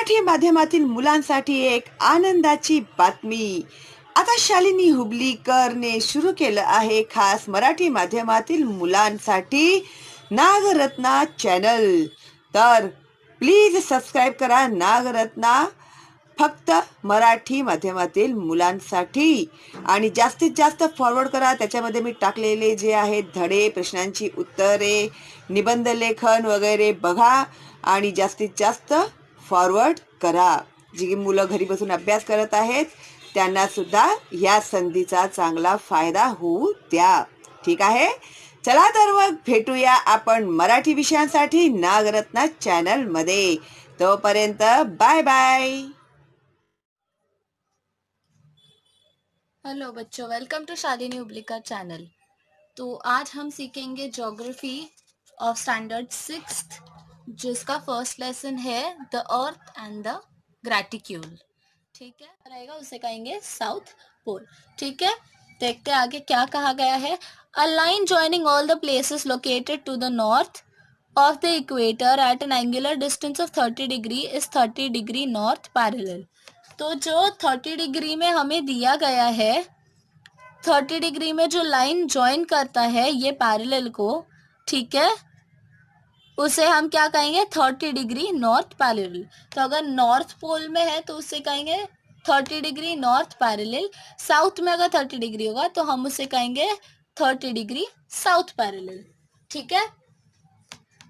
मराठी माध्यमातील मुलांसाठी एक आनंदाची बातमी. आता शालिनी हुबलीकरने सुरू केलं आहे खास मराठी माध्यमातील मुलांसाठी नागरत्ना चॅनल. तर प्लीज सबस्क्राईब करा नागरत्ना, फक्त मराठी माध्यमातील मुलांसाठी, आणि जास्तीत जास्त फॉरवर्ड करा. त्याच्यामध्ये मी टाकलेले जे आहेत धडे, प्रश्नांची उत्तरे, निबंध लेखन वगैरे बघा आणि जास्तीत जास्त फॉरवर्ड करा. जी मुलं घरी बसून अभ्यास करत आहेत त्यांना सुद्धा या संधीचा चांगला फायदा होऊ द्या. ठीक आहे, चला तर मग भेटूया आपण मराठी विषयांसाठी नागरत्ना चॅनलमध्ये. तोपर्यंत बाय बाय. हेलो बच्चों, वेलकम टू शालिनी हुबलीकर चैनल। तो आज हम सीखेंगे ज्योग्राफी ऑफ स्टैंडर्ड 6th, जिसका फर्स्ट लेसन है the earth and the gratitude. ठीक है, रहेगा उसे कहेंगे साउथ पोल। ठीक है, देखते हैं आगे क्या कहा गया है। A line joining all the places located to the north of the equator at an angular distance of 30 degree is 30 degree north parallel. तो जो 30 डिग्री में हमें दिया गया है, 30 डिग्री में जो लाइन ज्वाइन करता है ये पैरेलल को, ठीक है, उसे हम क्या कहेंगे 30 डिग्री नॉर्थ पैरेलल। तो अगर नॉर्थ पोल में है तो उसे कहेंगे 30 डिग्री नॉर्थ पैरेलल। साउथ में अगर 30 डिग्री होगा तो हम उसे कहेंगे 30 डिग्री साउथ पैरेलल। ठीक है,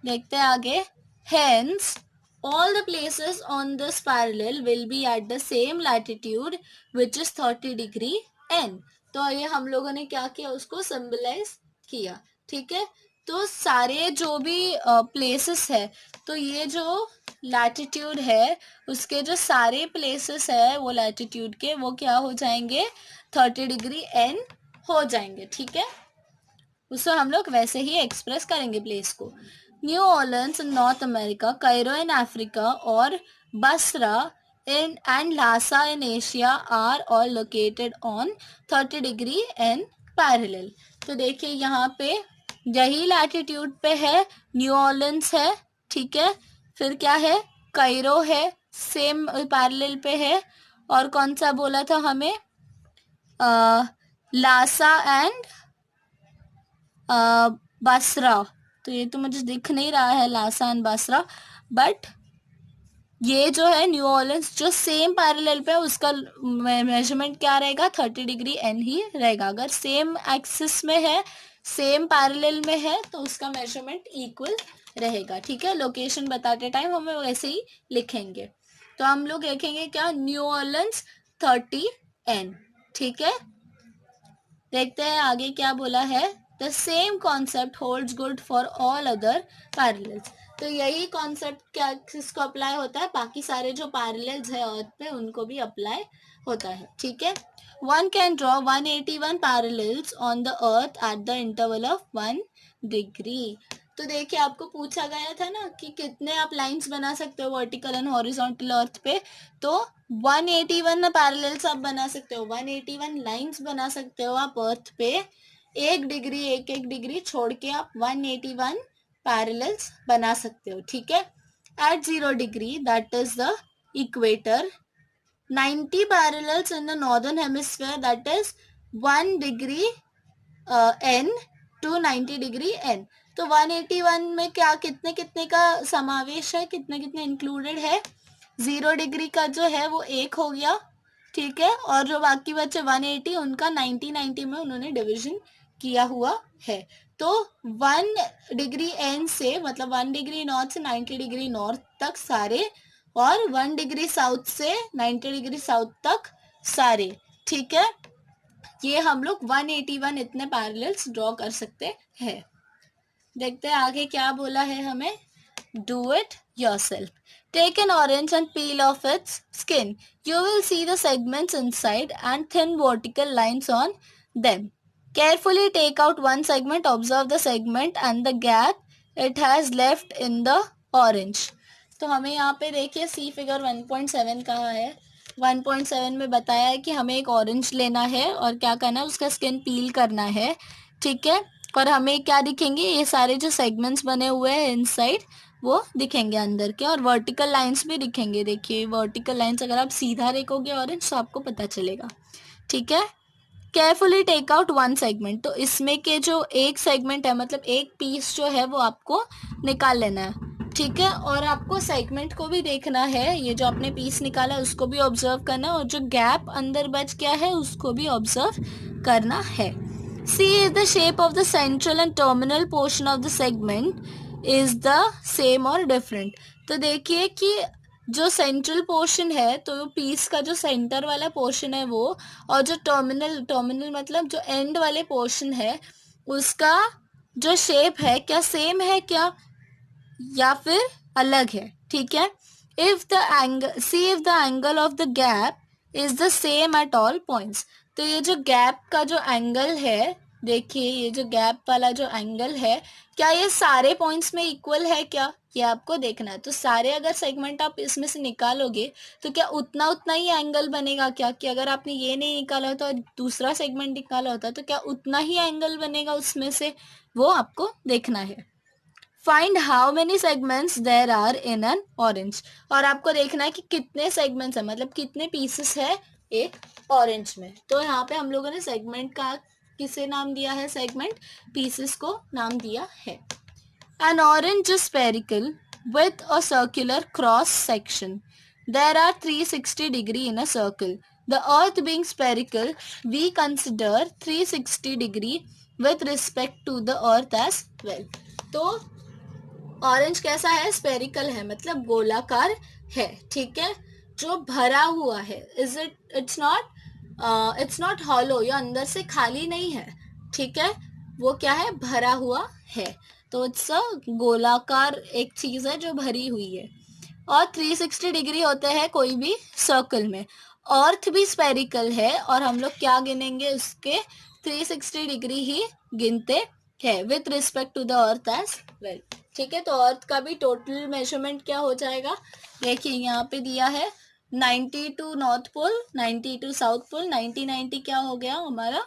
देखते हैं आगे। Hence all the places on this parallel will be at the same latitude which is 30 degree n। तो ये हम लोगों ने क्या किया, उसको सिंबलाइज किया। ठीक है, तो सारे जो भी प्लेसेस है, तो ये जो लैटिट्यूड है उसके जो सारे प्लेसेस है वो लैटिट्यूड के वो क्या हो जाएंगे 30 डिग्री n हो जाएंगे। ठीक है, उसको हम लोग वैसे ही एक्सप्रेस करेंगे प्लेस को। New Orleans in North America, Cairo in Africa और Basra in and Lhasa in Asia are all located on 30 degree N parallel. तो देखिए यहाँ पे यही लैटिट्यूड पे है, न्यू ऑर्लिन्स है, ठीक है, फिर क्या है, कायरो है, सेम पैरेलल पे है, और कौन सा बोला था हमें, लासा एंड बसरा। तो ये तो मुझे दिख नहीं रहा है लासा एंड बसरा, बट ये जो है न्यू ऑर्लिन्स जो सेम पैरेलल पे उसका मेजरमेंट क्या रहेगा 30 डिग्री एन ही रहेगा। अगर सेम एक्सिस में है, सेम पैरेलल में है तो उसका मेजरमेंट इक्वल रहेगा। ठीक है, लोकेशन बताते टाइम हमें वैसे ही लिखेंगे। तो हम लोग लिखेंगे क्या, न्यू ऑर्लिन्स 30 एन। ठीक है, देखते हैं आगे क्या बोला है। The same concept holds good for all other parallels. तो यही कॉन्सेप्ट क्या किसको अप्लाई होता है, बाकी सारे जो पैरेलल्स है अर्थ पे उनको भी अप्लाई होता है। ठीक है, one can draw 181 parallels on the earth at the interval of 1 degree. तो देखिए आपको पूछा गया था ना कि कितने आप लाइंस बना सकते हो वर्टिकल एंड हॉरिजॉन्टल अर्थ पे, तो 181 पैरेलल्स आप बना सकते हो, 181 लाइंस बना सकते हो आप अर्थ पे। एक डिग्री छोड़ के आप 181 पैरेलल्स बना सकते हो। ठीक है, at 0 degree that is the equator, 90 parallels in the northern hemisphere that is 1 degree n to 90 degree n। तो 181 में क्या कितने कितने का समावेश है, कितने कितने इंक्लूडेड है, 0 डिग्री का जो है वो 1 हो गया। ठीक है, और जो बाकी बचे 180 उनका 90 में उन्होंने डिवीजन किया हुआ है। तो 1 डिग्री एन से मतलब 1 डिग्री नॉर्थ से 90 डिग्री नॉर्थ तक सारे, और 1 डिग्री साउथ से 90 डिग्री साउथ तक सारे। ठीक है, ये हम लोग 181 इतने पैरेलल्स ड्रॉ कर सकते हैं। देखते हैं आगे क्या बोला है हमें। Do it yourself. Take an orange and peel off its skin. You will see the segments inside and thin vertical lines on them. Carefully take out one segment, observe the segment and the gap it has left in the orange. तो हमें यहाँ पे देखिए सी figure 1.7 कहा है। 1.7 में बताया है कि हमें एक ऑरेंज लेना है और क्या करना है, उसका स्किन पील करना है। ठीक है, और हमें क्या दिखेंगे, ये सारे जो सेगमेंट्स बने हुए हैं इनसाइड वो दिखेंगे अंदर के, और वर्टिकल लाइंस भी दिखेंगे। देखिए वर्टिकल लाइंस अगर आप सीधा देखोगे ऑरेंज तो आपको पता चलेगा, ठीक है। Carefully take out one segment, तो इसमें के जो एक सेगमेंट है मतलब एक पीस जो है वो आपको निकाल लेना है, ठीक है। और आपको सेगमेंट को भी देखना है, ये जो आपने पीस निकाला है उसको भी ऑब्जर्व करना है, और जो गैप अंदर बच गया है उसको भी ऑब्जर्व करना है। See is the shape of the central and terminal portion of the segment is the same और डिफरेंट। तो देखिए कि जो सेंट्रल पोर्शन है, तो पीस का जो सेंटर वाला पोर्शन है वो, और जो टर्मिनल टर्मिनल मतलब जो एंड वाले पोर्शन है उसका जो शेप है क्या सेम है क्या या फिर अलग है, ठीक है। If the angle see if the angle of the gap is the same at all points, तो ये जो गैप का जो एंगल है, देखिए ये जो गैप वाला जो एंगल है क्या ये सारे पॉइंट्स में इक्वल है क्या, ये आपको देखना है। तो सारे अगर सेगमेंट आप इसमें से निकालोगे तो क्या उतना उतना ही एंगल बनेगा क्या, कि अगर आपने ये नहीं निकाला होता और दूसरा सेगमेंट निकाला होता तो क्या उतना ही एंगल बनेगा उसमें से, वो आपको देखना है। Find how many segments there are in an orange, और आपको देखना है कि कितने सेगमेंट्स है मतलब कितने पीसेस है एक ऑरेंज में। तो यहाँ पे हम लोगों ने सेगमेंट का किसे नाम दिया है, सेगमेंट पीसेस को नाम दिया है। An orange is spherical with a circular cross section. There are 360 degree in a circle. The earth being spherical, we consider 360 degree with respect to the earth as well. तो orange कैसा है, spherical है मतलब गोलाकार है, ठीक है, जो भरा हुआ है। इट्स नॉट हॉलो, ये अंदर से खाली नहीं है, ठीक है, वो क्या है, भरा हुआ है। तो इट्स अ गोलाकार एक चीज है जो भरी हुई है। और 360 डिग्री होते हैं कोई भी सर्कल में। अर्थ भी स्पेरिकल है और हम लोग क्या गिनेंगे, उसके 360 डिग्री ही गिनते हैं with respect to the earth as well, ठीक है। तो अर्थ का भी टोटल मेजरमेंट क्या हो जाएगा, देखिए यहाँ पे दिया है 90 to north pole, 90 to south pole, 90 क्या हो गया हमारा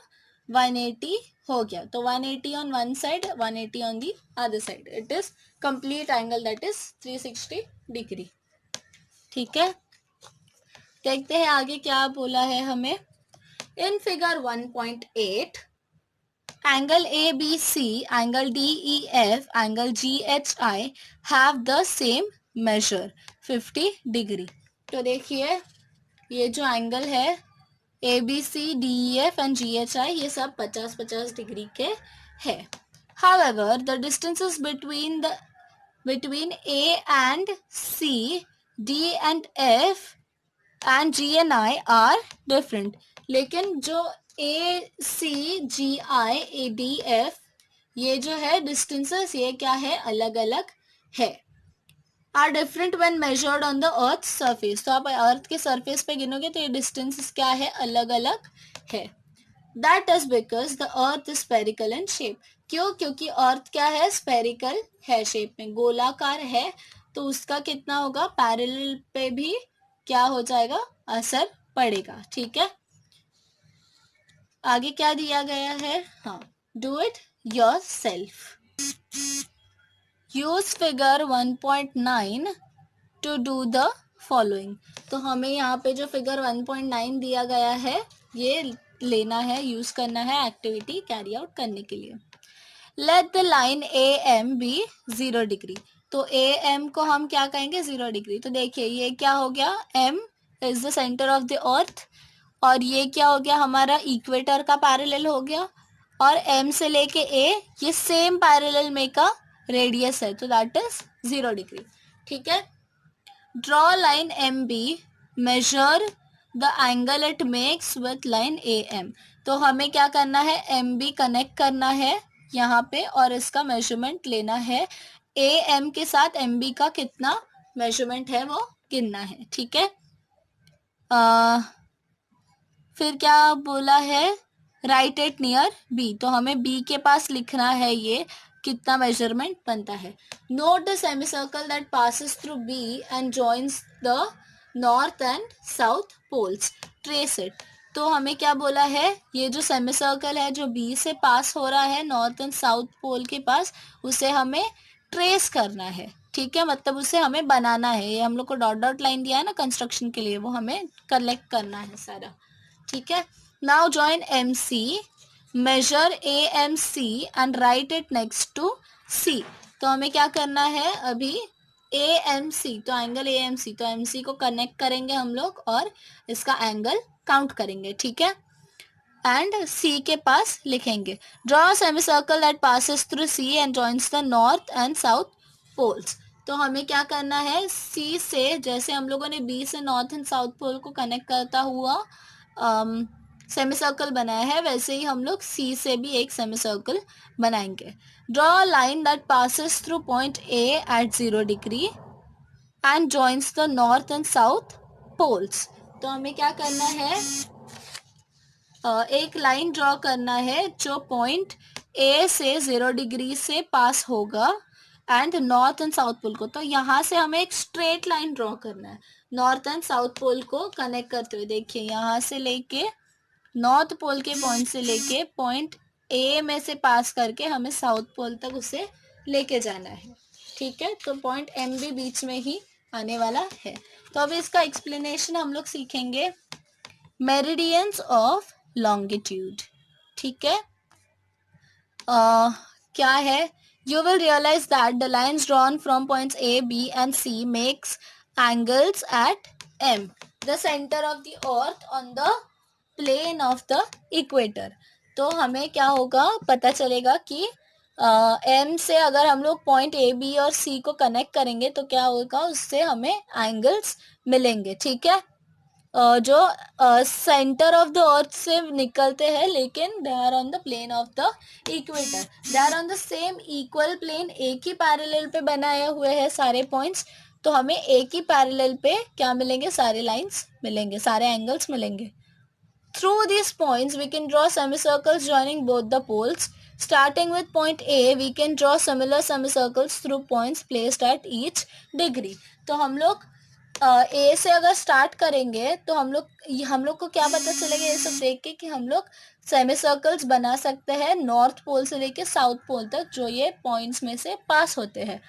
180 हो गया। तो 180 on one side, 180 on the other side, it is complete angle that is 360 degree, ठीक है। देखते हैं आगे क्या बोला है हमें। In figure 1.8 angle ABC, angle DEF, angle GHI have the same measure 50 degree। तो देखिए ये जो एंगल है ABC, DEF एंड GHI ये सब 50-50 डिग्री के है। However, the distances between A and C, D and F and G and I are different। लेकिन जो ACGI ADF ये जो है डिस्टेंसेस ये क्या है, अलग अलग है। Are different when measured on the earth surface, तो आप अर्थ के सरफेस पे गिनोगे तो ये डिस्टेंसेस क्या है, अलग अलग है। That is because the earth is spherical in shape, क्यों, क्योंकि अर्थ क्या है, स्पेरिकल है शेप में, गोलाकार है, तो उसका कितना होगा, पैरेलल पे भी क्या हो जाएगा, असर पड़ेगा, ठीक है। आगे क्या दिया गया है, हाँ, do it yourself. Use figure 1.9 to do the following, तो हमें यहाँ पे जो फिगर 1.9 दिया गया है ये लेना है, यूज करना है एक्टिविटी कैरी आउट करने के लिए। Let the line AM be 0 degree, तो AM को हम क्या कहेंगे, 0 डिग्री। तो देखिए ये क्या हो गया, M is the centre of the earth, और ये क्या हो गया हमारा इक्वेटर का पैरेलल हो गया, और M से लेके A ये सेम पैरेलल में का रेडियस है, तो दैट इज 0 डिग्री, ठीक है। Draw line MB, measure the angle it makes with line AM, तो हमें क्या करना है, MB कनेक्ट करना है यहाँ पे और इसका मेजरमेंट लेना है, AM के साथ MB का कितना मेजरमेंट है वो गिनना है, ठीक है। फिर क्या बोला है, राइट इट नियर B, तो हमें B के पास लिखना है ये कितना मेजरमेंट बनता है। Note the semicircle that passes through B and joins the north and south poles, trace it, तो हमें क्या बोला है, ये जो सेमीसर्कल है जो B से पास हो रहा है नॉर्थ एंड साउथ पोल के पास, उसे हमें ट्रेस करना है, ठीक है, मतलब उसे हमें बनाना है। ये हम लोग को डॉट डॉट लाइन दिया है ना कंस्ट्रक्शन के लिए, वो हमें कलेक्ट करना है सारा। ठीक है, now join M C, major A M C and write it next to C. तो हमें क्या करना है अभी, ए एम सी, तो एंगल ए एम सी, तो एम सी को कनेक्ट करेंगे हम लोग और इसका एंगल काउंट करेंगे। ठीक है, एंड सी के पास लिखेंगे, draw semicircle that passes through C and joins the north and south poles. तो हमें क्या करना है, सी से, जैसे हम लोगों ने बी से नॉर्थ एंड साउथ पोल को कनेक्ट करता हुआ सेमी सर्कल बनाया है, वैसे ही हम लोग सी से भी एक सेमी सर्कल बनाएंगे। Draw line that passes through point A at 0 degree and joins the north and south poles. तो हमें क्या करना है, एक लाइन ड्रॉ करना है जो पॉइंट ए से 0 डिग्री से पास होगा and north and south pole को। तो यहाँ से हमें एक स्ट्रेट लाइन ड्रॉ करना है नॉर्थ एंड साउथ पोल को कनेक्ट करते हुए। देखिए यहाँ से लेके नॉर्थ पोल के पॉइंट से लेके पॉइंट ए में से पास करके हमें साउथ पोल तक उसे लेके जाना है। ठीक है, तो पॉइंट एम भी बीच में ही आने वाला है। तो अब इसका एक्सप्लेनेशन हम लोग सीखेंगे, मेरिडियंस ऑफ लॉन्गिट्यूड। ठीक है, क्या है, you will realize that the lines drawn from points A, B and C makes angles at M, the center of the earth on the plane of the equator। तो हमें क्या होगा, पता चलेगा कि M से अगर हम लोग पॉइंट A, B और C को कनेक्ट करेंगे तो क्या होगा, उससे हमें एंगल्स मिलेंगे। ठीक है, जो सेंटर ऑफ द अर्थ से निकलते हैं लेकिन they are on the plane of the equator, they are on the same equal plane, एक ही पैरेलल पे बनाए हुए हैं सारे पॉइंट्स। तो हमें एक ही पैरेलल पे क्या मिलेंगे, सारे लाइंस मिलेंगे, सारे एंगल्स मिलेंगे। Through these points we can draw semicircles joining both the poles. Starting with point A we can draw similar semicircles through points placed at each degree। तो हम लोग ए से अगर स्टार्ट करेंगे तो हम लोग को क्या पता चलेगा, ये सब देख के, कि हम लोग सेमी सर्कल्स बना सकते हैं नॉर्थ पोल से लेके साउथ पोल तक, जो ये पॉइंट्स में से पास होते हैं।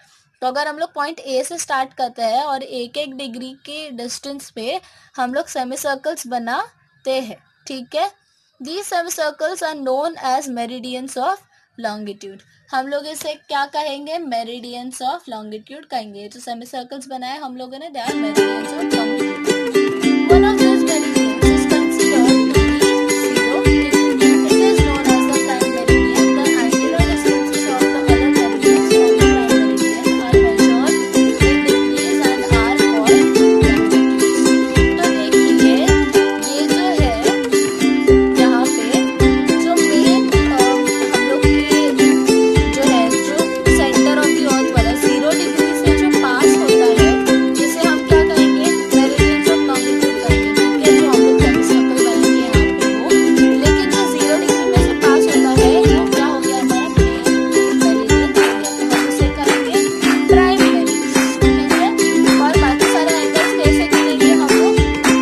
तो अगर हम लोग पॉइंट ए से स्टार्ट करते हैं और एक एक डिग्री के डिस्टेंस पे हम लोग सेमी सर्कल्स बनाते हैं। ठीक है, these semicircles are known as meridians of longitude. हम लोग इसे क्या कहेंगे, मेरिडियंस ऑफ लॉन्गिट्यूड कहेंगे। जो सेमी सर्कल्स बनाए हम लोगों ने, they are meridians of longitude. One of this meridians is considered to be 0 degree. It is known as the prime meridian. The angular distances of the other meridians from the prime meridian are measured in degrees and are called longitudes. तो देखिए ये जो है, यहाँ पे जो main हम लोग के जो है, जो सेंटर ऑफ द अर्थ वाला 0 डिग्री से जो पास होता है, जिसे हम क्या कहेंगे, मेरिडियंस ऑफ लॉन्गिट्यूड कहेंगे। ठीक है, जो हम लोग सेमी सर्कल बनाएंगे यहाँ पे वो, लेकिन जो 0 डिग्री में से पास होता है वो क्या हो गया, हमारा मेरिडियन। तो हम उसे कहेंगे प्राइम मेरिडियन। ठीक है, और बाकी सारे एंगल्स कैसे गिनेंगे, हम लोग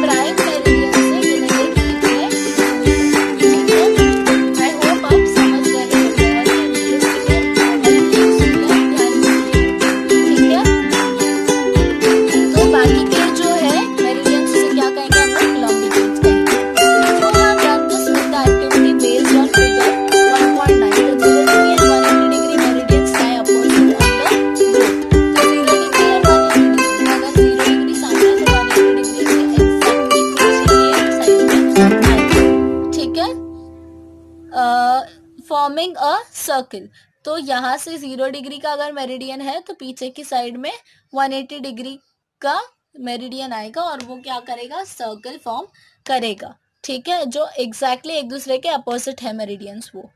प्राइम मेरिडियन से गिनेंगे कि कितने। ठीक है, आई होप आप समझ गए हैं, बहुत ही इंटरेस्टिंग है, बहुत ही यूजफुल है, ध्यान दीजिए। ठीक है, तो बाकी के जो है मेरिडियंस से क्या कहेंगे, हम लोग लॉन्गिट्यूड्स कहेंगे। So I have done this with the activity based on figure 1.9. The 0 degree and 180 degree meridians lie opposite on the grid. तो 0 डिग्री और 180 डिग्री, अगर 0 डिग्री सामने है तो 180 डिग्री से एग्जैक्टली पीछे ये साइड में आएगा। ठीक है, फॉर्मिंग अ सर्कल। तो यहाँ से 0 डिग्री का अगर मेरिडियन है तो पीछे की साइड में 180 डिग्री का मेरिडियन आएगा और वो क्या करेगा, सर्कल फॉर्म करेगा। ठीक है, जो एग्जैक्टली एक दूसरे के अपोजिट है मेरिडियंस वो।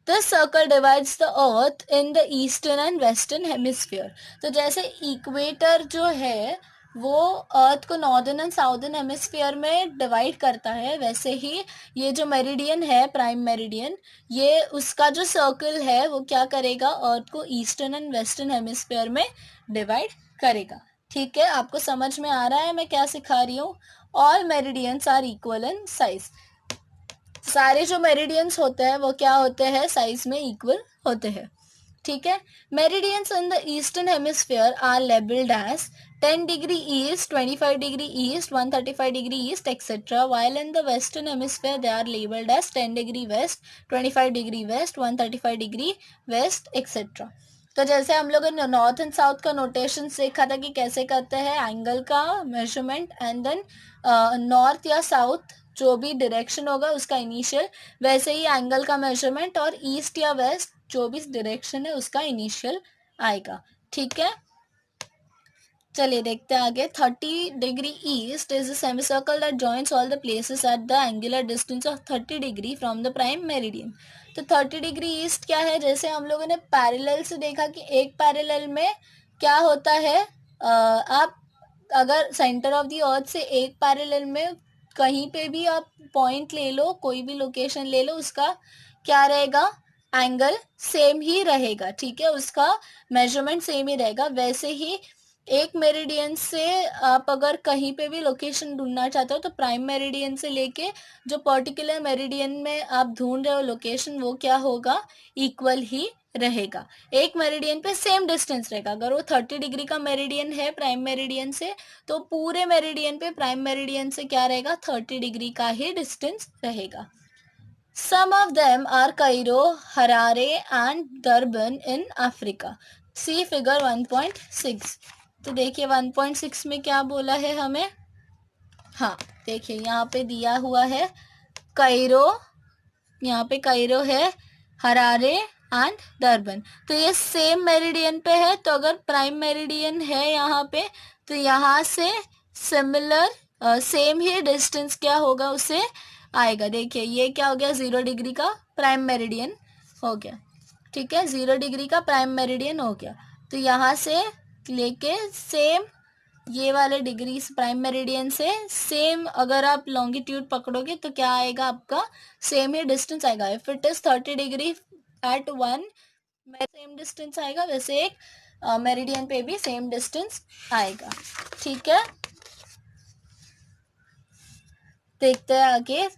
This circle divides the earth in the eastern and western hemisphere। तो जैसे इक्वेटर जो है वो अर्थ को नॉर्दर्न एंड साउदर्न हेमिस्फीयर में डिवाइड करता है, वैसे ही ये जो मेरिडियन है, प्राइम मेरिडियन, ये उसका जो सर्कल है वो क्या करेगा, अर्थ को ईस्टर्न एंड वेस्टर्न हेमिस्फीयर में डिवाइड करेगा। ठीक है, आपको समझ में आ रहा है मैं क्या सिखा रही हूँ। All meridians are equal in size. सारे जो मेरिडियंस होते हैं वो क्या होते हैं, साइज में इक्वल होते हैं। ठीक है। Meridians in the eastern hemisphere are labelled as 10 degree east, 25 degree east, 135 degree east etcetera, while in the western hemisphere they are labeled as 10 degree west, 25 degree west, 135 degree west etcetera. तो जैसे हम लोगों ने north and south का notation देखा था कि कैसे करते हैं एंगल का मेजरमेंट, एंड देन नॉर्थ या साउथ जो भी डायरेक्शन होगा उसका इनिशियल, वैसे ही एंगल का मेजरमेंट और ईस्ट या वेस्ट जो भी डायरेक्शन है उसका इनिशियल आएगा। ठीक है, चलिए देखते हैं आगे। 30 degree east is a semicircle that joints all the places at the angular distance of 30 degree from the prime meridian. तो 30 डिग्री ईस्ट क्या है, जैसे हम लोगों ने पैरेलल से देखा कि एक पैरेलल में क्या होता है, आप अगर सेंटर ऑफ द अर्थ से एक पैरेलल में कहीं पे भी आप पॉइंट ले लो, कोई भी लोकेशन ले लो, उसका क्या रहेगा, एंगल सेम ही रहेगा। ठीक है, उसका मेजरमेंट सेम ही रहेगा। वैसे ही एक मेरिडियन से आप अगर कहीं पे भी लोकेशन ढूंढना चाहते हो तो प्राइम मेरिडियन से लेके जो पर्टिकुलर मेरिडियन में आप ढूंढ रहे हो लोकेशन, वो क्या होगा, इक्वल ही रहेगा। एक मेरिडियन पे सेम डिस्टेंस रहेगा। अगर वो 30 डिग्री का मेरिडियन है प्राइम मेरिडियन से, तो पूरे मेरिडियन पे प्राइम मेरिडियन से क्या रहेगा, 30 डिग्री का ही डिस्टेंस रहेगा। Some of them are Cairo, Harare and Durban in Africa. See figure 1.6. तो देखिए 1.6 में क्या बोला है हमें, हाँ देखिए यहाँ पे दिया हुआ है कायरो, यहाँ पे कायरो है, हरारे एंड डरबन। तो ये सेम मेरिडियन पे है, तो अगर प्राइम मेरिडियन है यहाँ पे तो यहाँ से सिमिलर सेम ही डिस्टेंस क्या होगा उसे आएगा। देखिए ये क्या हो गया, 0 डिग्री का प्राइम मेरिडियन हो गया। ठीक है, 0 डिग्री का प्राइम मेरिडियन हो गया। तो यहाँ से लेके सेम ये वाले डिग्री प्राइम मेरिडियन से सेम अगर आप लॉन्गिट्यूड पकड़ोगे तो क्या आएगा, आपका सेम ही डिस्टेंस आएगा। If it is 30 degree at one same distance आएगा, वैसे एक मेरिडियन पे भी सेम डिस्टेंस आएगा। ठीक है, देखते हैं आगे।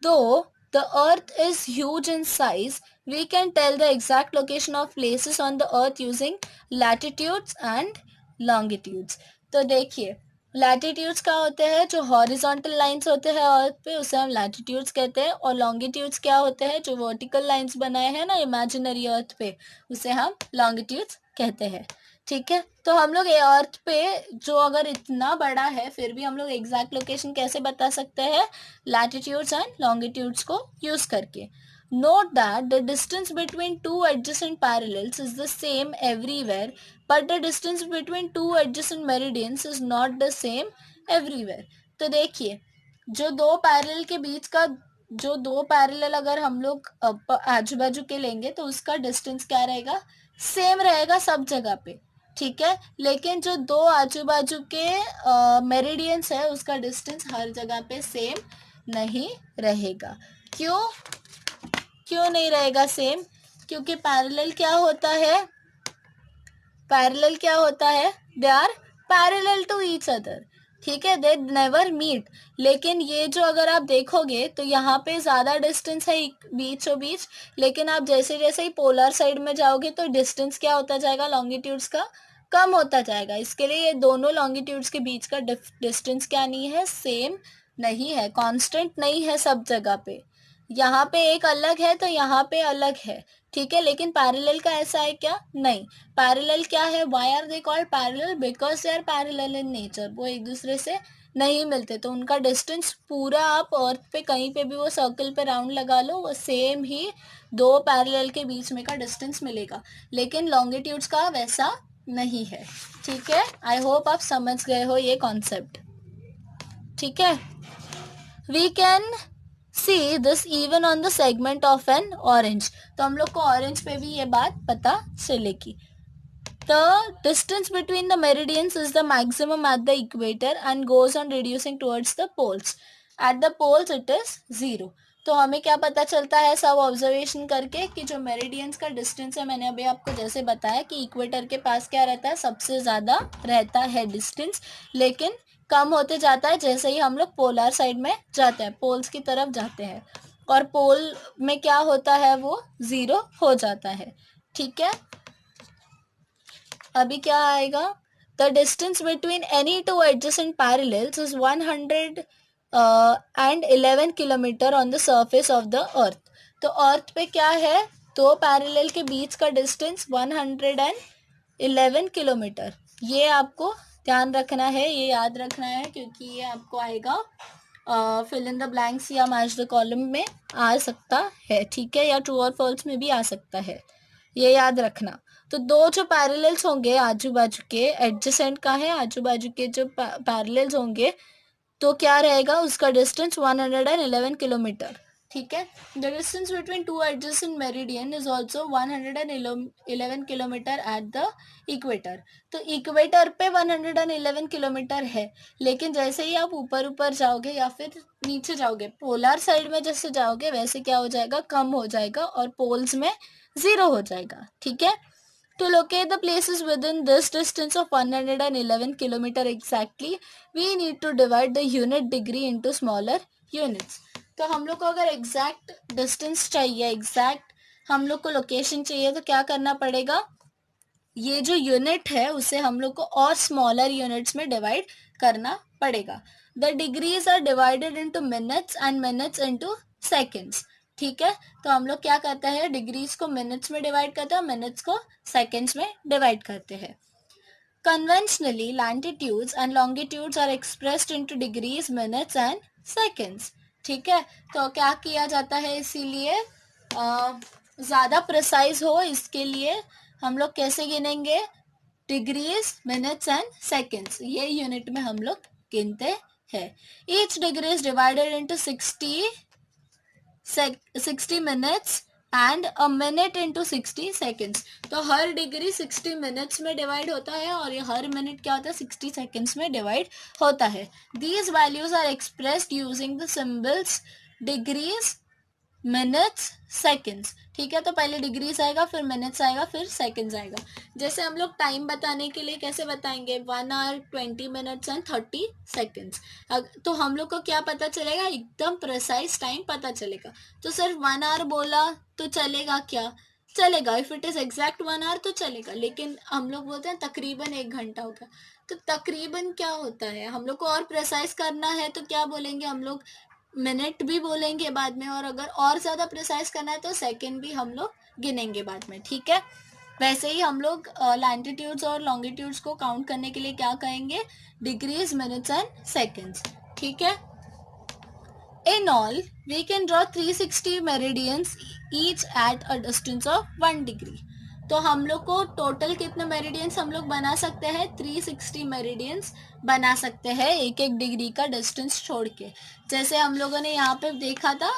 Though the earth is huge in size, we can tell the exact location of places on the earth using latitudes and longitudes. तो देखिए लैटिट्यूड्स क्या होते हैं, जो हॉरिजॉन्टल लाइंस होते हैं अर्थ पे उसे हम लैटिट्यूड्स कहते हैं, और लॉन्गिट्यूड्स क्या होते हैं, जो वर्टिकल लाइंस बनाए हैं ना इमेजिनरी अर्थ पे, उसे हम लॉन्गिट्यूड्स कहते हैं। ठीक है, तो हम लोग अर्थ पे जो अगर इतना बड़ा है फिर भी हम लोग एग्जैक्ट लोकेशन कैसे बता सकते हैं, लैटिट्यूड्स एंड लॉन्गिट्यूड्स को यूज करके। Note that the distance between two adjacent parallels is the same everywhere, but the distance between two adjacent meridians is not the same everywhere. तो देखिए जो दो पैरेलल के बीच का, जो दो पैरेलल अगर हम लोग आजू बाजू के लेंगे तो उसका डिस्टेंस क्या रहेगा, सेम रहेगा सब जगह पे। ठीक है, लेकिन जो दो आजू बाजू के मेरिडियंस है उसका डिस्टेंस हर जगह पे सेम नहीं रहेगा। क्यों क्यों नहीं रहेगा सेम, क्योंकि पैरेलल क्या होता है, पैरेलल क्या होता है, they are parallel to each other. ठीक है, दे नेवर मीट। लेकिन ये जो अगर आप देखोगे तो यहाँ पे ज़्यादा डिस्टेंस है बीचों बीच, लेकिन आप जैसे जैसे ही पोलर साइड में जाओगे तो डिस्टेंस क्या होता जाएगा, लॉन्गिट्यूड्स का कम होता जाएगा। इसके लिए ये दोनों लॉन्गिट्यूड्स के बीच का डिस्टेंस क्या नहीं है, सेम नहीं है, कांस्टेंट नहीं है सब जगह पे। यहाँ पे एक अलग है तो यहाँ पे अलग है। ठीक है, लेकिन पैरेलल का ऐसा है क्या, नहीं। पैरेलल क्या है, why are they called parallel, because they are parallel in nature. वो एक दूसरे से नहीं मिलते, तो उनका डिस्टेंस पूरा आप अर्थ पे कहीं पे भी वो सर्कल पे राउंड लगा लो, वो सेम ही दो पैरेलल के बीच में का डिस्टेंस मिलेगा। लेकिन लॉन्गिट्यूड्स का वैसा नहीं है। ठीक है, आई होप आप समझ गए हो ये कॉन्सेप्ट। ठीक है, we can see this even on the segment of an orange. तो हम लोग को ऑरेंज पे भी ये बात पता चलेगी। The distance between the meridians is the maximum at the equator and goes on reducing towards the poles. At the poles it is 0। तो हमें क्या पता चलता है सब ऑब्जर्वेशन करके कि जो मेरिडियंस का डिस्टेंस है, मैंने अभी आपको जैसे बताया कि इक्वेटर के पास क्या रहता है, सबसे ज़्यादा रहता है डिस्टेंस, लेकिन कम होते जाता है जैसे ही हम लोग पोलर साइड में जाते हैं, पोल्स की तरफ जाते हैं, और पोल में क्या होता है वो 0 हो जाता है। ठीक है, अभी क्या आएगा, the distance between any two adjacent parallels is 111 kilometre on the surface of the earth. तो अर्थ पे क्या है, दो पैरेलल के बीच का डिस्टेंस 111 किलोमीटर। ये आपको ध्यान रखना है, ये याद रखना है, क्योंकि ये आपको आएगा फिल इन द ब्लैंक्स या मैच द कॉलम में आ सकता है, ठीक है, या ट्रू और फॉल्स में भी आ सकता है, ये याद रखना। तो दो जो पैरेलल्स होंगे आजू बाजू के, एडजेसेंट का है, आजू बाजू के जो पैरेलल्स होंगे, तो क्या रहेगा, उसका डिस्टेंस 111 किलोमीटर, ठीक है। The distance between two adjacent meridian is also 111 kilometre eight the equator. तो इक्वेटर पे 111 किलोमीटर है, लेकिन जैसे ही आप ऊपर ऊपर जाओगे या फिर नीचे जाओगे, पोलर साइड में जैसे जाओगे वैसे क्या हो जाएगा, कम हो जाएगा, और पोल्स में 0 हो जाएगा, ठीक है। To locate the places within this distance of 111 kilometer exactly, we need to divide the unit degree into smaller units. तो हम लोग को अगर एग्जैक्ट डिस्टेंस चाहिए, एग्जैक्ट हम लोग को लोकेशन चाहिए, तो क्या करना पड़ेगा, ये जो यूनिट है उसे हम लोग को और स्मॉलर यूनिट्स में डिवाइड करना पड़ेगा। The degrees are divided into minutes and minutes into seconds, ठीक है। तो हम लोग क्या करते हैं, डिग्रीज को मिनट्स में डिवाइड करते हैं, मिनट्स को सेकंड्स में डिवाइड करते हैं। Conventionally latitudes and longitudes are expressed into degrees, minutes and seconds, ठीक है। तो क्या किया जाता है, इसीलिए ज़्यादा प्रिसाइज हो इसके लिए हम लोग कैसे गिनेंगे, डिग्रीज, मिनट्स एंड सेकंड्स, ये यूनिट में हम लोग गिनते हैं। Each degree is divided into 60 minutes and a minute into 60 seconds. तो हर डिग्री 60 मिनट्स में डिवाइड होता है और ये हर मिनट क्या होता है, 60 सेकेंड्स में डिवाइड होता है। These values are expressed using the symbols degrees, minutes, seconds, ठीक है। तो पहले डिग्रीज आएगा, फिर मिनट्स आएगा, फिर सेकेंड्स आएगा। जैसे हम लोग टाइम बताने के लिए कैसे बताएंगे, 1 आवर 20 मिनट्स एंड 30 सेकेंड्स। तो हम लोग को क्या पता चलेगा, एकदम प्रिसाइज टाइम पता चलेगा। तो सिर्फ 1 आवर बोला तो चलेगा क्या, चलेगा, if it is exact 1 hour तो चलेगा, लेकिन हम लोग बोलते हैं तकरीबन 1 घंटा हो गया, तो तकरीबन क्या होता है, हम लोग को और प्रिसाइज करना है तो क्या बोलेंगे हम लोग, मिनट भी बोलेंगे बाद में, और अगर और ज़्यादा प्रिसाइज करना है तो सेकंड भी हम लोग गिनेंगे बाद में, ठीक है। वैसे ही हम लोग लैटिट्यूड्स और लॉन्गिट्यूड्स को काउंट करने के लिए क्या कहेंगे, डिग्रीज, मिनट्स एंड सेकंड्स, ठीक है। In all, we can draw 360 meridians each at a distance of 1 degree. तो हम लोग को टोटल कितने मेरिडियंस हम लोग बना सकते हैं, 360 मेरिडियंस बना सकते हैं एक एक डिग्री का डिस्टेंस छोड़ के। जैसे हम लोगों ने यहाँ पे देखा था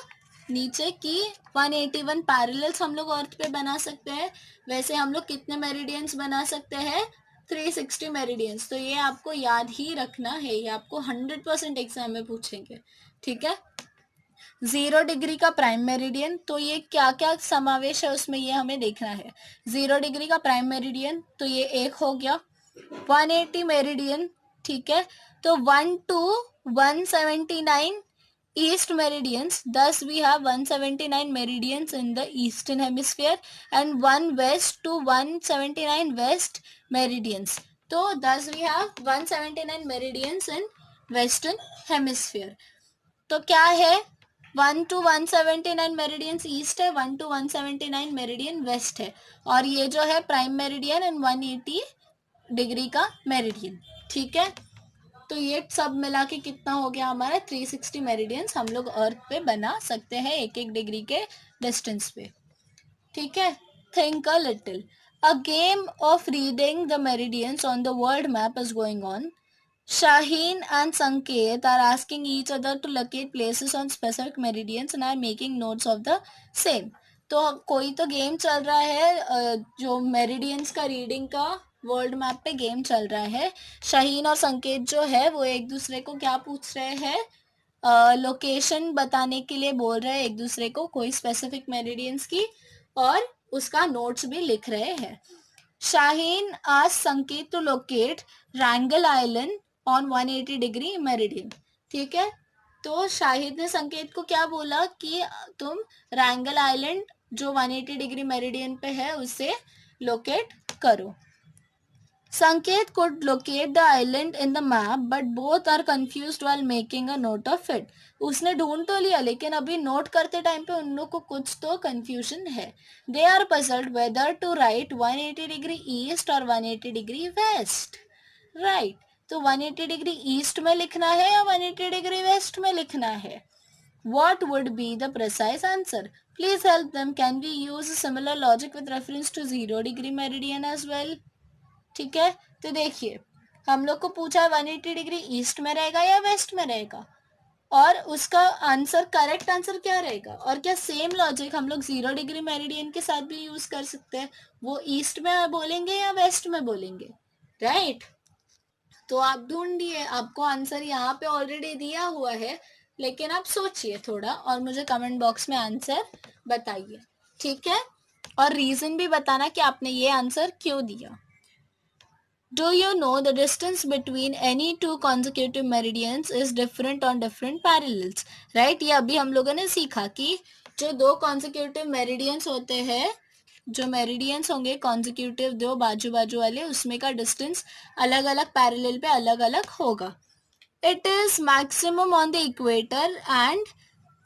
नीचे की 181 पैरेलल्स हम लोग अर्थ पे बना सकते हैं, वैसे हम लोग कितने मेरिडियंस बना सकते हैं, 360 मेरिडियंस। तो ये आपको याद ही रखना है, ये आपको 100% एग्जाम में पूछेंगे, ठीक है। 0 डिग्री का प्राइम मेरिडियन, तो ये क्या क्या समावेश है उसमें, ये हमें देखना है। 0 डिग्री का प्राइम मेरिडियन, तो ये एक हो गया। 180 मेरिडियन, ठीक है, तो 1 to 179 east meridians, thus we have 179 meridians in the eastern hemisphere and 1 west to 179 west meridians, तो thus we have 179 meridians in western hemisphere। तो क्या है, 1 to 179 मेरिडियंस ईस्ट है, 1 to 179 मेरिडियन वेस्ट है, और ये जो है प्राइम मेरिडियन एंड 180 डिग्री का मेरिडियन, ठीक है। तो ये सब मिला के कितना हो गया हमारा, 360 मेरिडियंस हम लोग अर्थ पे बना सकते हैं एक एक डिग्री के डिस्टेंस पे, ठीक है। Think a little, a game of reading the meridians on the world map is going on. Shaheen and Sanket are asking each other to locate places on specific meridians and are making notes of the same. तो कोई तो game चल रहा है, जो meridians का reading का world map पे गेम चल रहा है। शाहीन और संकेत जो है वो एक दूसरे को क्या पूछ रहे हैं, लोकेशन बताने के लिए बोल रहे हैं एक दूसरे को कोई स्पेसिफिक मेरिडियंस की, और उसका नोट्स भी लिख रहे हैं। Shaheen asked Sanket to locate Wrangel Island on 180 degree meridian, ठीक है। तो शाहिद ने संकेत को क्या बोला कि तुम रैंगल आइलैंड जो 180 डिग्री मेरिडियन पे है उसे लोकेट करो. Sanket could locate the island in the map, but both are confused while making a note of it. उसने ढूंढ तो लिया लेकिन अभी नोट करते टाइम पे उन लोग को कुछ तो कंफ्यूजन है. They are puzzled whether to write 180 degree east or 180 degree west. Right. तो 180 डिग्री ईस्ट में लिखना है या 180 डिग्री वेस्ट में लिखना है. What would be the precise answer? Please help them. Can we use a similar logic with reference to 0 degree meridian as well? ठीक है. तो देखिए हम लोग को पूछा 180 डिग्री ईस्ट में रहेगा या वेस्ट में रहेगा, और उसका आंसर करेक्ट आंसर क्या रहेगा. और क्या सेम लॉजिक हम लोग 0 डिग्री मेरिडियन के साथ भी यूज कर सकते हैं. वो ईस्ट में बोलेंगे या वेस्ट में बोलेंगे. राइट. तो आप ढूंढिए, आपको आंसर यहाँ पे ऑलरेडी दिया हुआ है, लेकिन आप सोचिए थोड़ा और मुझे कमेंट बॉक्स में आंसर बताइए. ठीक है. और रीजन भी बताना कि आपने ये आंसर क्यों दिया. Do you know the distance between any two consecutive meridians is different on different parallels? Right? ये अभी हम लोगों ने सीखा कि जो दो consecutive meridians होते हैं, जो meridians होंगे consecutive दो बाजू बाजू वाले, उसमें का distance अलग अलग parallel पे अलग अलग होगा. It is maximum on the equator and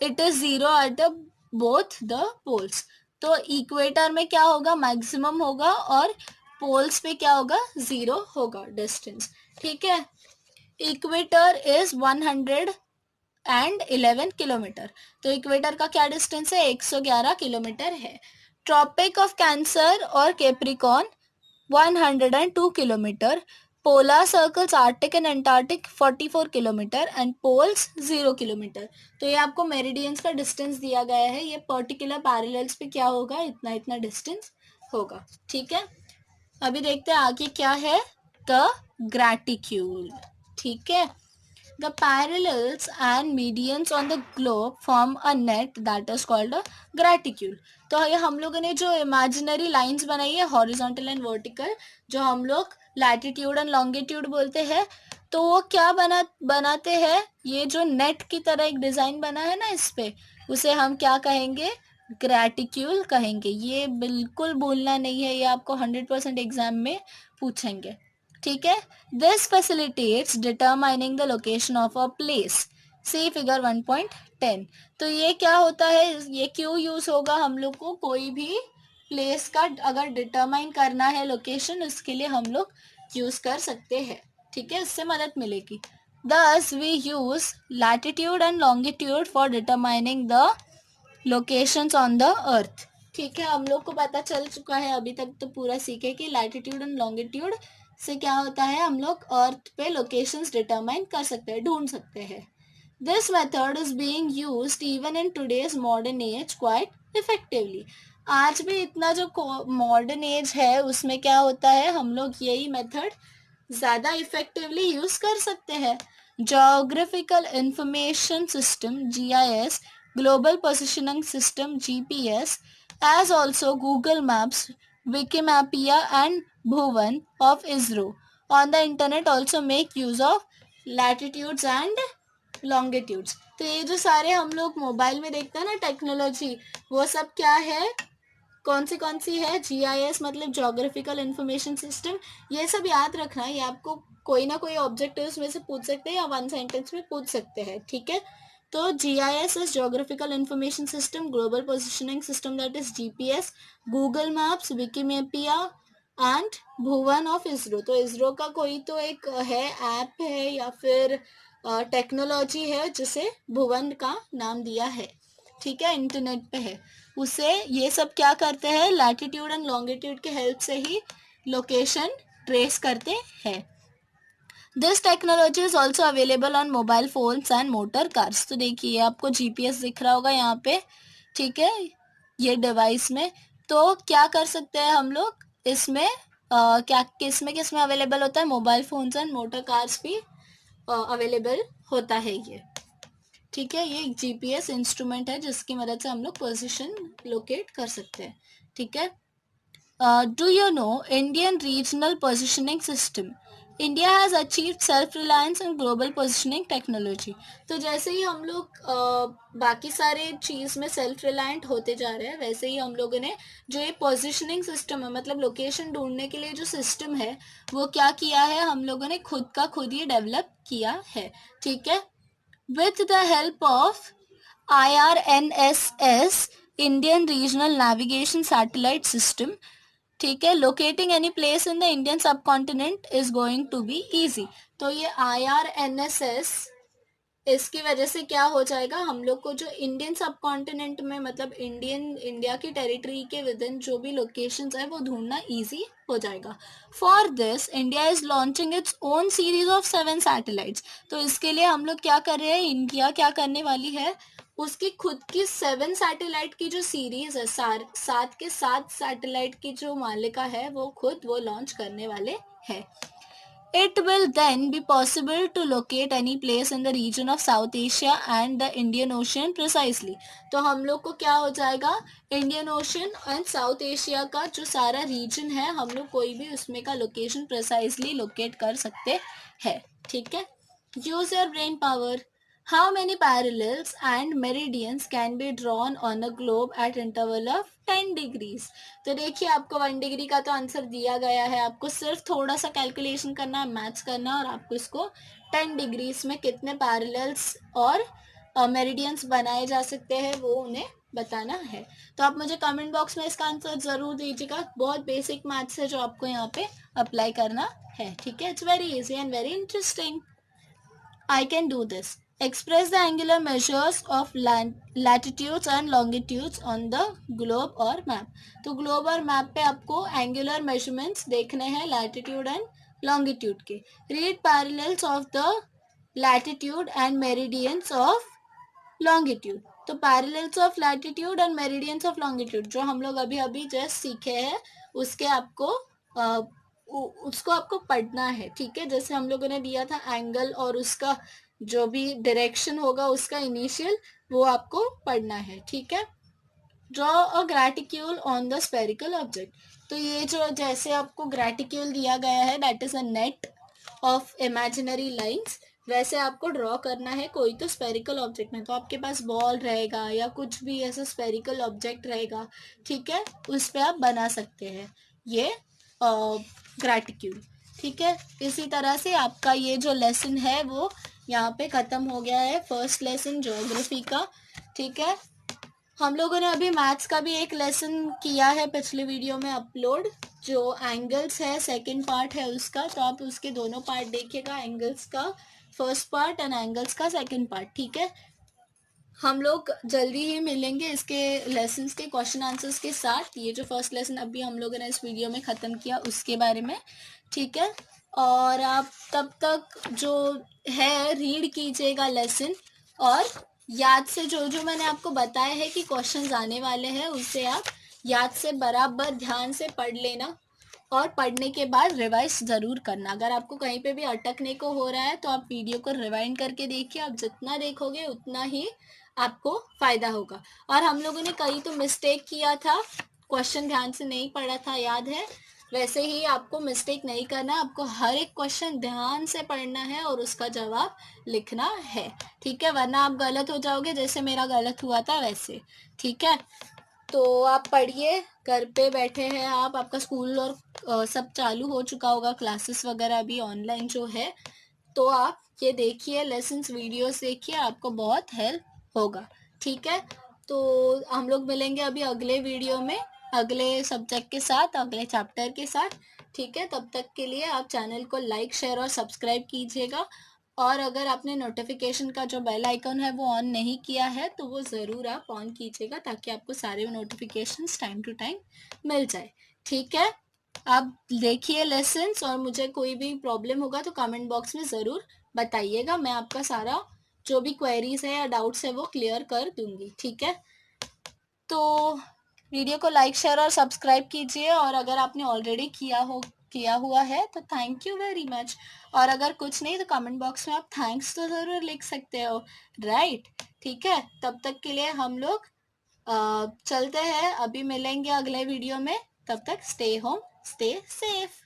it is zero at the both the poles. तो इक्वेटर में क्या होगा, मैक्सिमम होगा, और पोल्स पे क्या होगा, जीरो होगा डिस्टेंस. ठीक है. Equator is 111 kilometre. तो इक्वेटर का क्या डिस्टेंस है, 111 किलोमीटर है. ट्रॉपिक ऑफ कैंसर और Capricorn 102 kilometre. Polar circles Arctic and Antarctic 44 kilometre and poles 0 kilometre. तो ये आपको मेरिडियंस का डिस्टेंस दिया गया है. ये पर्टिकुलर पैरेलल्स पे क्या होगा, इतना इतना डिस्टेंस होगा. ठीक है. अभी देखते हैं आगे क्या है. द ग्रैटिक्यूल. ठीक है. The parallels and medians on the globe form a net that is called a graticule. तो ये हम लोगों ने जो इमेजिनरी लाइंस बनाई है हॉरिजॉन्टल एंड वर्टिकल, जो हम लोग लैटिट्यूड एंड लॉन्गिट्यूड बोलते हैं, तो वो क्या बनाते हैं, ये जो नेट की तरह एक डिजाइन बना है ना इस पे, उसे हम क्या कहेंगे, ग्रैटिक्यूल कहेंगे. ये बिल्कुल भूलना नहीं है, ये आपको 100% एग्जाम में पूछेंगे. ठीक है. This facilitates determining the location of a place. See figure 1.10. तो ये क्या होता है, ये क्यों यूज होगा, हम लोग को कोई भी प्लेस का अगर डिटरमाइन करना है लोकेशन, उसके लिए हम लोग यूज कर सकते हैं. ठीक है. इससे मदद मिलेगी. Thus we use latitude and longitude for determining the locations on the earth. ठीक है. हम लोग को पता चल चुका है अभी तक तो पूरा सीखे कि लैटिट्यूड एंड लॉन्गिट्यूड से क्या होता है, हम लोग अर्थ पे लोकेशंस डिटरमाइन कर सकते हैं, ढूंढ सकते हैं. This method is being used even in today's modern age quite effectively. आज भी इतना जो मॉडर्न एज है उसमें क्या होता है, हम लोग यही मेथड ज़्यादा इफेक्टिवली यूज कर सकते हैं. Geographical information system GIS, global positioning system GPS, as also Google Maps, Wikimedia and Bhuvan of ISRO on the internet also make use of latitudes and longitudes. तो ये जो सारे हम लोग मोबाइल में देखते हैं ना टेक्नोलॉजी, वो सब क्या है, कौन सी है, GIS मतलब जोग्राफिकल इंफॉर्मेशन सिस्टम. ये सब याद रखना है, ये आपको कोई ना कोई ऑब्जेक्टिव उसमें से पूछ सकते हैं या वन सेंटेंस में पूछ सकते हैं. ठीक है. तो GIS is Geographical Information System, Global Positioning System that is GPS, Google Maps, Wikimedia and Bhuvan of ISRO. तो ISRO का कोई तो एक है, ऐप है या फिर टेक्नोलॉजी है जिसे भुवन का नाम दिया है. ठीक है. इंटरनेट पे है, उसे ये सब क्या करते हैं, लैटिट्यूड एंड लॉन्गिट्यूड के हेल्प से ही लोकेशन ट्रेस करते हैं. This technology is also available on mobile phones and motor cars. तो देखिए आपको GPS दिख रहा होगा यहाँ पे. ठीक है. ये डिवाइस में तो क्या कर सकते हैं हम लोग इसमें, क्या किसमें अवेलेबल होता है, mobile phones and motor cars भी अवेलेबल होता है ये. ठीक है. ये एक GPS इंस्ट्रूमेंट है जिसकी मदद से हम लोग पोजिशन लोकेट कर सकते हैं. ठीक है. Do you know Indian regional positioning system India has achieved self reliance and global positioning technology. तो जैसे ही हम लोग बाकी सारे चीज़ में सेल्फ रिलायंट होते जा रहे हैं, वैसे ही हम लोगों ने जो ये पोजिशनिंग सिस्टम है, मतलब लोकेशन ढूंढने के लिए जो सिस्टम है, वो क्या किया है, हम लोगों ने खुद का खुद ही डेवलप किया है। ठीक है, with the help of IRNSS, Indian regional navigation satellite system. ठीक है, locating any place in the Indian subcontinent is going to be easy. तो ये IRNSS, इसकी वजह से क्या हो जाएगा, हम लोग को जो इंडियन सब कॉन्टिनेंट में, मतलब इंडिया की टेरिटरी के विद इन जो भी लोकेशंस है, वो ढूंढना इजी हो जाएगा। For this India is launching its own series of 7 satellites. तो इसके लिए हम लोग क्या कर रहे हैं, इंडिया क्या करने वाली है, उसकी खुद की 7 सैटेलाइट की जो सीरीज है, 7 सैटेलाइट की जो मालिका है, वो खुद वो लॉन्च करने वाले हैं। It will then be possible to locate any place in the region of South Asia and the Indian Ocean precisely. तो हम लोग को क्या हो जाएगा, Indian ocean and south Asia का जो सारा रीजन है, हम लोग कोई भी उसमें का लोकेशन प्रिसाइजली लोकेट कर सकते हैं। ठीक है, use your brain power. How many parallels and meridians can be drawn on a globe at interval of 10 degrees? तो देखिए, आपको 1 डिग्री का तो आंसर दिया गया है, आपको सिर्फ थोड़ा सा कैलकुलेशन करना है, मैथ्स करना है, और आपको इसको 10 डिग्रीज में कितने पैरेलल्स और मेरिडियंस बनाए जा सकते हैं वो उन्हें बताना है। तो आप मुझे कमेंट बॉक्स में इसका आंसर ज़रूर दीजिएगा। बहुत बेसिक मैथ्स है जो आपको यहाँ पे अप्लाई करना है। ठीक है, it's very easy and very interesting. I can do this. Express the angular measures of latitudes and longitudes on the globe or map. तो globe और map पे आपको angular measurements देखने हैं latitude and longitude के. Read parallels of the latitude and meridians of longitude. तो parallels of latitude and meridians of longitude जो हम लोग अभी अभी जस्ट सीखे हैं, उसके आपको उसको आपको पढ़ना है। ठीक है, जैसे हम लोगों ने दिया था एंगल और उसका जो भी डायरेक्शन होगा उसका इनिशियल, वो आपको पढ़ना है। ठीक है, draw a graticule on the spherical object. तो ये जो जैसे आपको ग्रेटिक्यूल दिया गया है, that is a net of imaginary lines, वैसे आपको ड्रॉ करना है कोई तो स्पेरिकल ऑब्जेक्ट में। तो आपके पास बॉल रहेगा या कुछ भी ऐसा स्पेरिकल ऑब्जेक्ट रहेगा, ठीक है, उस पर आप बना सकते हैं ये ग्रेटिक्यूल। ठीक है, इसी तरह से आपका ये जो लेसन है वो यहाँ पे ख़त्म हो गया है, फर्स्ट लेसन ज्योग्राफी का। ठीक है, हम लोगों ने अभी मैथ्स का भी एक लेसन किया है पिछले वीडियो में अपलोड, जो एंगल्स है, सेकंड पार्ट है उसका। तो आप उसके दोनों पार्ट देखिएगा, एंगल्स का फर्स्ट पार्ट एंड एंगल्स का सेकंड पार्ट। ठीक है, हम लोग जल्दी ही मिलेंगे इसके लेसन्स के क्वेश्चन आंसर्स के साथ। ये जो फर्स्ट लेसन अभी हम लोगों ने इस वीडियो में ख़त्म किया उसके बारे में। ठीक है, और आप तब तक जो है रीड कीजिएगा लेसन, और याद से जो जो मैंने आपको बताया है कि क्वेश्चंस आने वाले हैं, उसे आप याद से बराबर ध्यान से पढ़ लेना, और पढ़ने के बाद रिवाइज ज़रूर करना। अगर आपको कहीं पे भी अटकने को हो रहा है तो आप वीडियो को रिवाइंड करके देखिए। आप जितना देखोगे उतना ही आपको फ़ायदा होगा। और हम लोगों ने कहीं तो मिस्टेक किया था, क्वेश्चन ध्यान से नहीं पढ़ा था, याद है, वैसे ही आपको मिस्टेक नहीं करना, आपको हर एक क्वेश्चन ध्यान से पढ़ना है और उसका जवाब लिखना है। ठीक है, वरना आप गलत हो जाओगे, जैसे मेरा गलत हुआ था वैसे। ठीक है, तो आप पढ़िए, घर पे बैठे हैं आप, आपका स्कूल और सब चालू हो चुका होगा, क्लासेस वगैरह भी ऑनलाइन जो है। तो आप ये देखिए, लेसन्स वीडियोस देखिए, आपको बहुत हेल्प होगा। ठीक है, तो हम लोग मिलेंगे अभी अगले वीडियो में, अगले सब्जेक्ट के साथ, अगले चैप्टर के साथ। ठीक है, तब तक के लिए आप चैनल को लाइक, शेयर और सब्सक्राइब कीजिएगा। और अगर आपने नोटिफिकेशन का जो बेल आइकन है वो ऑन नहीं किया है, तो वो ज़रूर आप ऑन कीजिएगा, ताकि आपको सारे नोटिफिकेशंस टाइम टू टाइम मिल जाए। ठीक है, आप देखिए लेसन्स, और मुझे कोई भी प्रॉब्लम होगा तो कमेंट बॉक्स में ज़रूर बताइएगा। मैं आपका सारा जो भी क्वेरीज है या डाउट्स है वो क्लियर कर दूंगी। ठीक है, तो वीडियो को लाइक, शेयर और सब्सक्राइब कीजिए, और अगर आपने ऑलरेडी किया हुआ है तो थैंक यू वेरी मच। और अगर कुछ नहीं तो कमेंट बॉक्स में आप थैंक्स तो ज़रूर लिख सकते हो, राइट। ठीक है, तब तक के लिए हम लोग चलते हैं, अभी मिलेंगे अगले वीडियो में। तब तक स्टे होम, स्टे सेफ।